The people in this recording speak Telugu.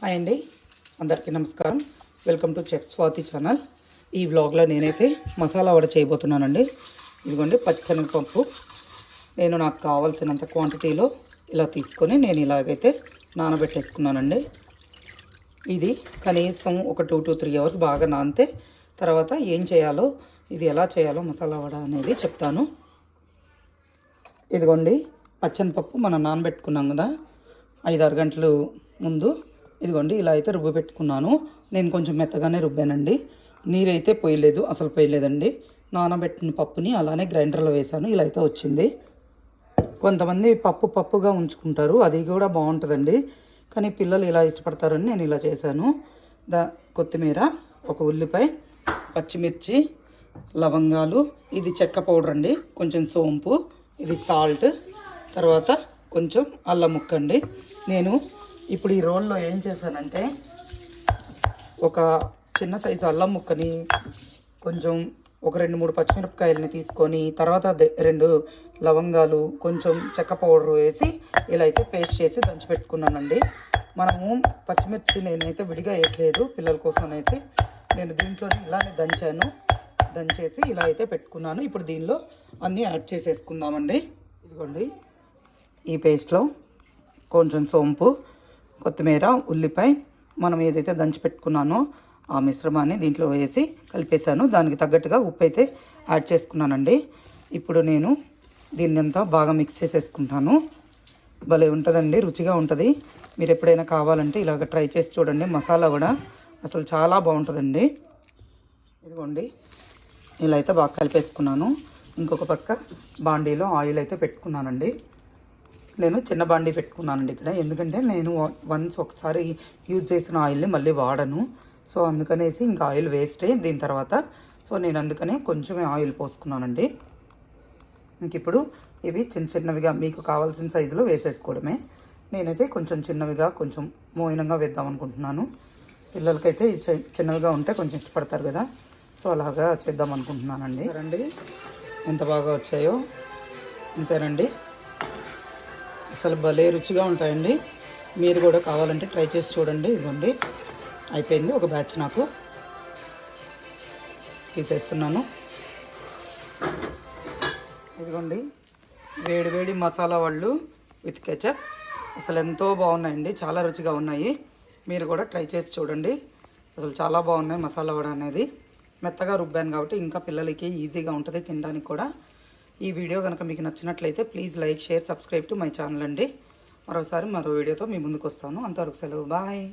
హాయ్ అండి, అందరికీ నమస్కారం. Welcome to chef Swathi channel. ఈ వ్లాగ్లో నేనైతే మసాలా వడ చేయబోతున్నానండి. ఇదిగోండి పచ్చిశనగపప్పు. నేను నాకు కావాల్సినంత క్వాంటిటీలో ఇలా తీసుకొని నేను ఇలాగైతే నానబెట్టేసుకున్నానండి. ఇది కనీసం ఒక 2 to 3 hours బాగా నానితే తర్వాత ఏం చేయాలో, ఇది ఎలా చేయాలో మసాలా వడ అనేది చెప్తాను. ఇదిగోండి పచ్చనిపప్పు మనం నానబెట్టుకున్నాం కదా 5-6 గంటలు ముందు. ఇదిగోండి ఇలా అయితే రుబ్బు పెట్టుకున్నాను. నేను కొంచెం మెత్తగానే రుబ్బానండి, నీరైతే పోయలేదు, అసలు పోయలేదండి. నానబెట్టిన పప్పుని అలానే గ్రైండర్లో వేసాను, ఇలా అయితే వచ్చింది. కొంతమంది పప్పుగా ఉంచుకుంటారు, అది కూడా బాగుంటుందండి. కానీ పిల్లలు ఇలా ఇష్టపడతారని నేను ఇలా చేశాను. కొత్తిమీర, ఒక ఉల్లిపాయ, పచ్చిమిర్చి, లవంగాలు, ఇది చెక్క పౌడర్ అండి, కొంచెం సోంపు, ఇది సాల్ట్, తర్వాత కొంచెం అల్లం ముక్క అండి. నేను ఇప్పుడు ఈ రోల్లో ఏం చేశానంటే ఒక చిన్న సైజు అల్లం ముక్కని, కొంచెం ఒక 2-3 పచ్చిమిరపకాయలని తీసుకొని, తర్వాత 2 లవంగాలు, కొంచెం చెక్క పౌడర్ వేసి ఇలా అయితే పేస్ట్ చేసి దంచిపెట్టుకున్నానండి. మనము పచ్చిమిర్చి నేనైతే విడిగా వేయట్లేదు పిల్లల కోసం అనేసి, నేను దీంట్లో ఇలానే దంచేసి ఇలా అయితే పెట్టుకున్నాను. ఇప్పుడు దీనిలో అన్నీ యాడ్ చేసేసుకుందామండి. ఇదిగోండి ఈ పేస్ట్లో కొంచెం సోంపు, కొత్తిమీర, ఉల్లిపాయ, మనం ఏదైతే దంచి పెట్టుకున్నానో ఆ మిశ్రమాన్ని దీంట్లో వేసి కలిపేశాను. దానికి తగ్గట్టుగా ఉప్పు అయితే యాడ్ చేసుకున్నానండి. ఇప్పుడు నేను దీన్ని అంతా బాగా మిక్స్ చేసేసుకుంటాను. భలే ఉంటుందండి, రుచిగా ఉంటుంది. మీరు ఎప్పుడైనా కావాలంటే ఇలాగ ట్రై చేసి చూడండి. మసాలా కూడా అసలు చాలా బాగుంటుందండి. ఇదిగోండి ఇలా అయితే బాగా కలిపేసుకున్నాను. ఇంకొక పక్క బాండీలో ఆయిల్ అయితే పెట్టుకున్నానండి. నేను చిన్న బాండీ పెట్టుకున్నానండి ఇక్కడ, ఎందుకంటే నేను ఒకసారి యూజ్ చేసిన ఆయిల్ని మళ్ళీ వాడను. సో అందుకనేసి ఇంకా ఆయిల్ వేస్ట్ దీని తర్వాత. సో నేను అందుకనే కొంచెమే ఆయిల్ పోసుకున్నానండి. ఇంక ఇప్పుడు ఇవి చిన్నవిగా మీకు కావాల్సిన సైజులో వేసేసుకోవడమే. నేనైతే కొంచెం చిన్నవిగా, కొంచెం మోయినంగా వేద్దాం అనుకుంటున్నాను. పిల్లలకైతే చిన్నవిగా ఉంటే కొంచెం ఇష్టపడతారు కదా, సో అలాగా చేద్దాం అనుకుంటున్నానండి. రండి ఎంత బాగా వచ్చాయో, అంతేనండి. అసలు భలే రుచిగా ఉంటాయండి. మీరు కూడా కావాలంటే ట్రై చేసి చూడండి. ఇదిగోండి అయిపోయింది ఒక బ్యాచ్, నాకు తీసేస్తున్నాను. ఇదిగోండి వేడి మసాలా వడలు విత్ కెచప్, అసలు ఎంతో బాగున్నాయండి, చాలా రుచిగా ఉన్నాయి. మీరు కూడా ట్రై చేసి చూడండి. అసలు చాలా బాగున్నాయి. మసాలా వడ అనేది మెత్తగా రుబ్బాను కాబట్టి ఇంకా పిల్లలకి ఈజీగా ఉంటుంది తినడానికి కూడా. ఈ వీడియో కనుక మీకు నచ్చినట్లయితే please like, share, subscribe to my channel అండి. మరో వీడియోతో మీ ముందుకు వస్తాను. అంతవరకు సెలవు, బాయ్.